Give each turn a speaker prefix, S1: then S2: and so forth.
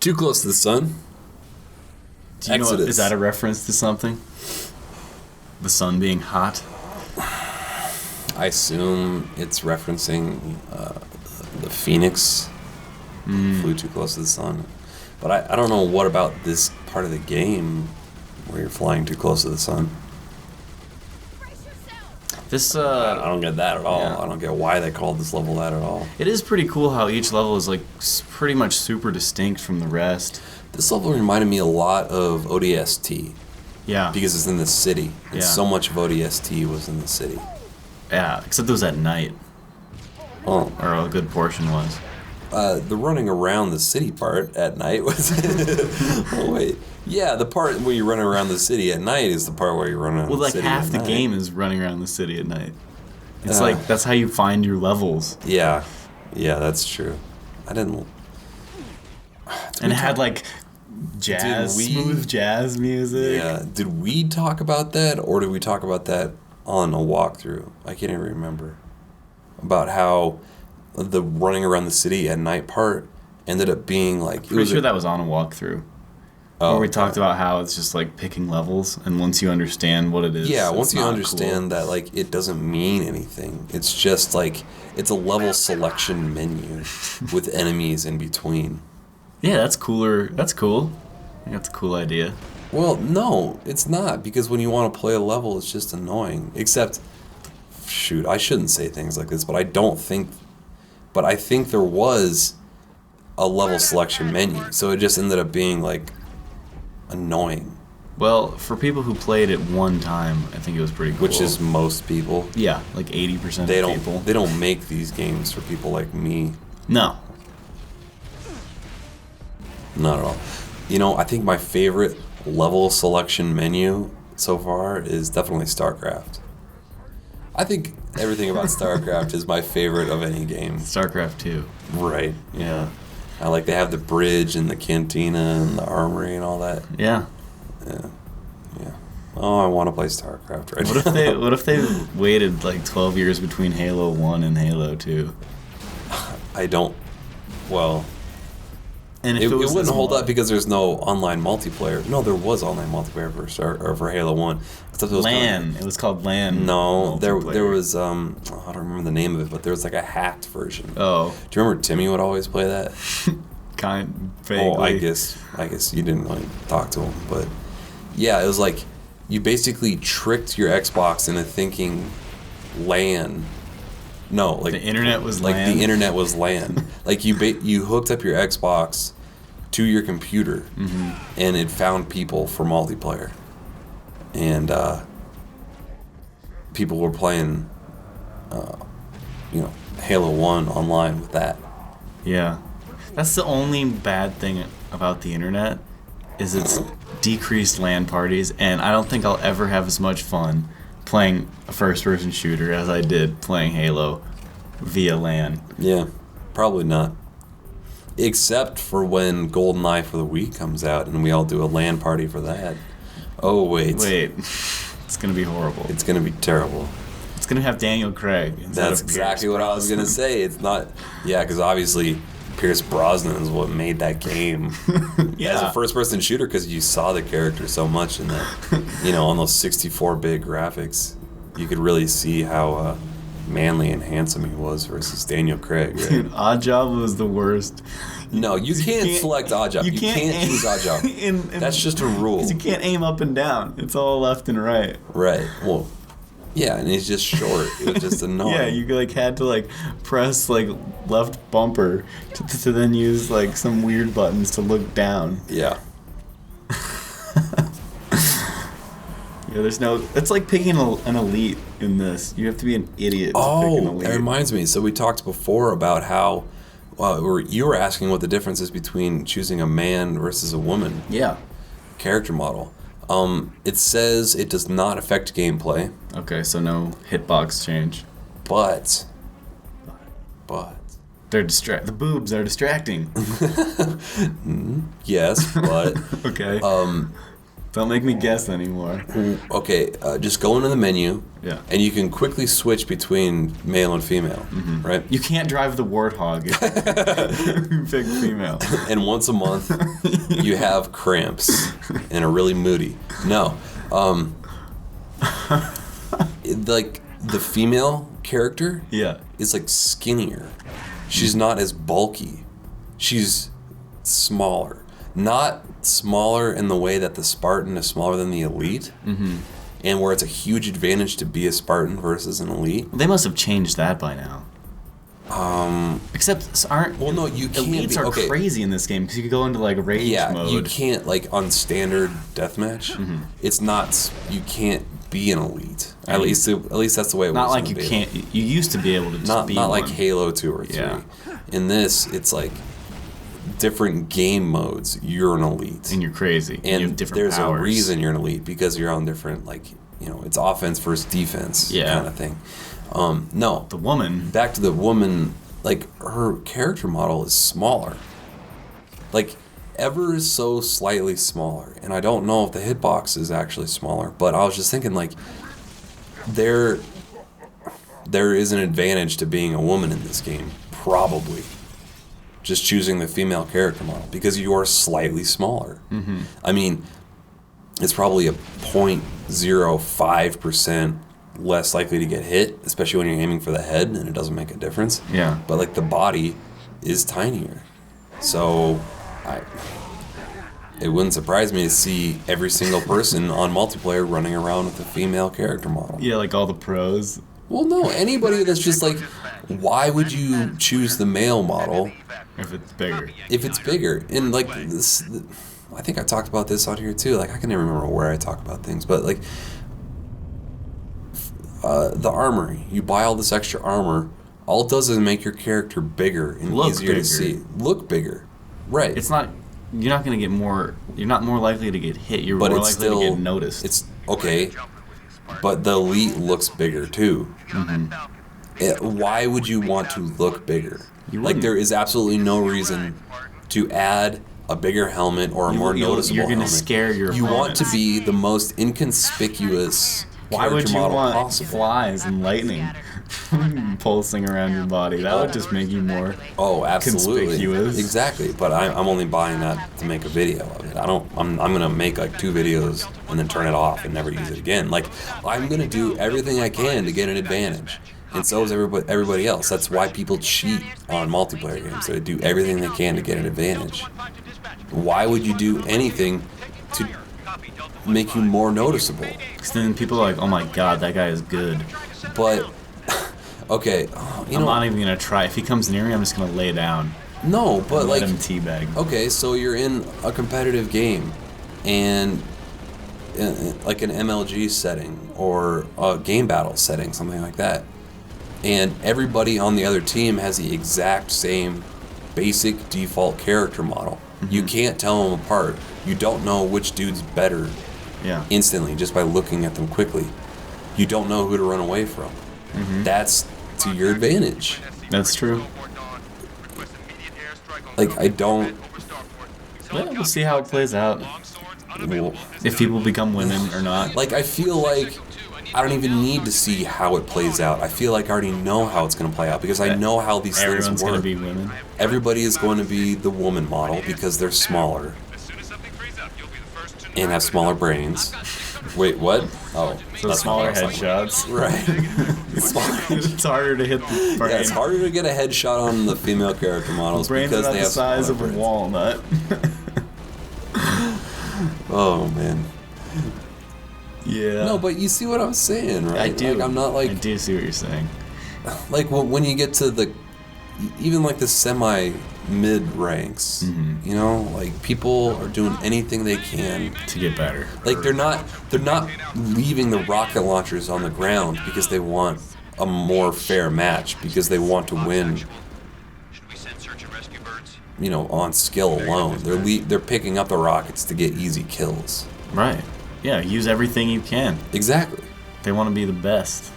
S1: Too Close to the Sun.
S2: Do you know, is that a reference to something? The sun being hot?
S1: I assume it's referencing the Phoenix. Flew too close to the sun. But I don't know what about this part of the game where you're flying too close to the sun.
S2: This
S1: I don't get that at all.
S2: Yeah.
S1: I don't get why they called this level that at all.
S2: It is pretty cool how each level is like pretty much super distinct from the rest.
S1: This level reminded me a lot of ODST.
S2: Yeah.
S1: Because it's in the city. And
S2: Yeah.
S1: so much of ODST was in the city.
S2: Yeah, except it was at night.
S1: Oh.
S2: Or a good portion was.
S1: The running around the city part at night was... oh, wait. Yeah, the part where you run around the city at night is the part where you run around the city
S2: half
S1: at
S2: the
S1: night.
S2: game is running around the city at night. It's like, that's how you find your levels.
S1: Yeah. Yeah, that's true. I didn't...
S2: And it had like smooth jazz music.
S1: Yeah. Did we talk about that, or did we talk about that on a walkthrough? I can't even remember. About how the running around the city at night part ended up being like...
S2: Pretty sure that was on a walkthrough.
S1: Oh,
S2: where we talked about how it's just like picking levels, and once you understand what it is,
S1: yeah, once you
S2: not
S1: understand
S2: cool.
S1: that, like, it doesn't mean anything. It's just like it's a level selection menu with enemies in between.
S2: Yeah, that's cooler. That's cool. I think that's a cool idea.
S1: Well, no, it's not, because when you want to play a level, it's just annoying. Except, shoot, I shouldn't say things like this, but I think there was a level selection menu, so it just ended up being like annoying.
S2: Well, for people who played it one time, I think it was pretty cool.
S1: Which is most people.
S2: Yeah, like 80% of people.
S1: They don't make these games for people like me.
S2: No.
S1: Not at all. You know, I think my favorite level selection menu so far is definitely StarCraft. I think everything about StarCraft is my favorite of any game.
S2: StarCraft 2.
S1: Right, yeah. I like they have the bridge and the cantina and the armory and all that.
S2: Yeah.
S1: Yeah. Oh, I want to play StarCraft right now.
S2: What if they waited like 12 years between Halo 1 and Halo 2?
S1: I don't... Well...
S2: And
S1: it wouldn't hold up because there's no online multiplayer. No, there was online multiplayer for Halo 1. Except it was
S2: LAN. It was called LAN.
S1: No, there was I don't remember the name of it, but there was like a hacked version.
S2: Oh.
S1: Do you remember Timmy would always play that?
S2: Vaguely.
S1: Oh, I guess you didn't really talk to him, but yeah, it was like you basically tricked your Xbox into thinking LAN. No, like
S2: the internet was
S1: like
S2: LAN?
S1: the internet was LAN. Like you hooked up your Xbox to your computer, and it found people for multiplayer, and people were playing, Halo 1 online with that.
S2: Yeah, that's the only bad thing about the internet is it's decreased LAN parties, and I don't think I'll ever have as much fun playing a first-person shooter as I did playing Halo via LAN.
S1: Yeah, probably not. Except for when GoldenEye for the Wii comes out and we all do a LAN party for that. Oh, wait.
S2: It's going to be horrible.
S1: It's going to be terrible.
S2: It's going to have Daniel Craig.
S1: That's exactly what I was going to say. It's not... Yeah, because obviously Pierce Brosnan is what made that game
S2: Yeah.
S1: as a first-person shooter, because you saw the character so much in that. On those 64-bit graphics, you could really see how manly and handsome he was versus Daniel Craig. Right?
S2: Dude, Oddjob was the worst.
S1: No, you can't select Oddjob. You can't choose Oddjob. That's just a rule.
S2: Because you can't aim up and down. It's all left and right.
S1: Right. Well, yeah, and he's just short. It was just annoying.
S2: Yeah, you had to press left bumper to then use some weird buttons to look down.
S1: Yeah.
S2: Yeah, there's no... It's like picking an elite in this. You have to be an idiot to pick an elite.
S1: That reminds me. So we talked before about how... you were asking what the difference is between choosing a man versus a woman.
S2: Yeah.
S1: Character model. It says it does not affect gameplay.
S2: Okay, so no hitbox change.
S1: But...
S2: They're the boobs are distracting.
S1: Yes, but...
S2: Okay. Don't make me guess anymore.
S1: Okay, just go into the menu,
S2: Yeah.
S1: and you can quickly switch between male and female, right?
S2: You can't drive the warthog. Pick female.
S1: And once a month, you have cramps and are really moody. No, like the female character
S2: Yeah.
S1: is like skinnier. She's not as bulky. She's smaller. Not smaller in the way that the Spartan is smaller than the elite, and where it's a huge advantage to be a Spartan versus an elite.
S2: They must have changed that by now. Except aren't
S1: Well, no, you can't
S2: elites
S1: be,
S2: are
S1: okay.
S2: crazy in this game because you could go into like rage
S1: Yeah,
S2: mode.
S1: you can't, like, on standard deathmatch, it's not, you can't be an elite. At least that's the way it
S2: Not
S1: was.
S2: like you can't. You used to be able to just
S1: Not
S2: be
S1: not
S2: one.
S1: like Halo 2 or 3.
S2: Yeah.
S1: In this, it's like different game modes. You're an elite,
S2: and you're crazy. And you have different
S1: there's
S2: powers.
S1: a reason you're an elite because you're on different, like, it's offense versus defense kind of thing. No,
S2: The woman.
S1: back to the woman. Like, her character model is smaller. Like, ever so slightly smaller. And I don't know if the hitbox is actually smaller, but I was just thinking, like, there is an advantage to being a woman in this game, probably. Just choosing the female character model, because you are slightly smaller. I mean, it's probably a 0.05% less likely to get hit, especially when you're aiming for the head and it doesn't make a difference.
S2: Yeah.
S1: But like the body is tinier. So it wouldn't surprise me to see every single person on multiplayer running around with a female character model.
S2: Yeah, like all the pros.
S1: Well, no, anybody that's just like, why would you choose the male model
S2: If it's bigger.
S1: if it's bigger? And like this, I think I talked about this on here too. Like, I can never remember where I talk about things, but like, the armor, you buy all this extra armor, all it does is make your character bigger and
S2: Look
S1: easier
S2: bigger.
S1: to see. Look bigger. Right.
S2: It's not. You're not going to get more. You're not more likely to get hit. You're
S1: but
S2: more
S1: it's
S2: likely
S1: still,
S2: to get noticed.
S1: It's okay, but the elite looks bigger too. Why would you want to look bigger?
S2: You
S1: Like,
S2: wouldn't.
S1: there is absolutely no reason to add a bigger helmet or a more noticeable
S2: You're
S1: helmet.
S2: to scare your
S1: You want to
S2: opponents.
S1: be the most inconspicuous
S2: Why would
S1: character
S2: you
S1: model
S2: want
S1: possible.
S2: flies and lightning pulsing around your body? That would just make you more.
S1: Oh, absolutely,
S2: conspicuous.
S1: exactly. But I'm only buying that to make a video of it. I'm gonna make like 2 videos and then turn it off and never use it again. Like, I'm gonna do everything I can to get an advantage, and so is everybody else. That's why people cheat on multiplayer games. They do everything they can to get an advantage. Why would you do anything to make you more noticeable?
S2: Because then people are like, oh my god, that guy is good.
S1: But okay,
S2: I'm not even going to try. If he comes near me, I'm just going to lay down.
S1: no, but
S2: Let
S1: like,
S2: him teabag.
S1: okay, so you're in a competitive game, and like an MLG setting or a game battle setting, something like that, and everybody on the other team has the exact same basic default character model. You can't tell them apart. You don't know which dude's better
S2: Yeah.
S1: instantly just by looking at them quickly. You don't know who to run away from. That's to your advantage.
S2: That's true.
S1: Like, I don't.
S2: Yeah, we'll see how it plays out.
S1: Well,
S2: If people become women or not.
S1: like, I feel like I don't even need to see how it plays out. I feel like I already know how it's going to play out because I know how these
S2: Everyone's
S1: things
S2: going
S1: work.
S2: to be women.
S1: Everybody is going to be the woman model because they're smaller and have smaller brains. Wait, what? Oh,
S2: So
S1: that's
S2: smaller
S1: not what I was talking
S2: headshots.
S1: about. Right. Smaller.
S2: It's harder to hit the brain.
S1: Yeah, it's harder to get a headshot on the female character models
S2: Brains are
S1: because
S2: about
S1: they
S2: the
S1: have
S2: size
S1: smaller
S2: of a
S1: brains.
S2: walnut.
S1: Oh man.
S2: Yeah.
S1: No, but you see what I'm saying, right?
S2: I do.
S1: Like, I'm not like
S2: I do see what you're saying.
S1: like when you get to the even like the semi mid ranks, you know, like people are doing anything they can.
S2: To get better.
S1: Like they're not leaving the rocket launchers on the ground because they want a more fair match because they want to win. You know, on skill alone, they're picking up the rockets to get easy kills.
S2: Right. Yeah, use everything you can.
S1: Exactly.
S2: They want to be the best.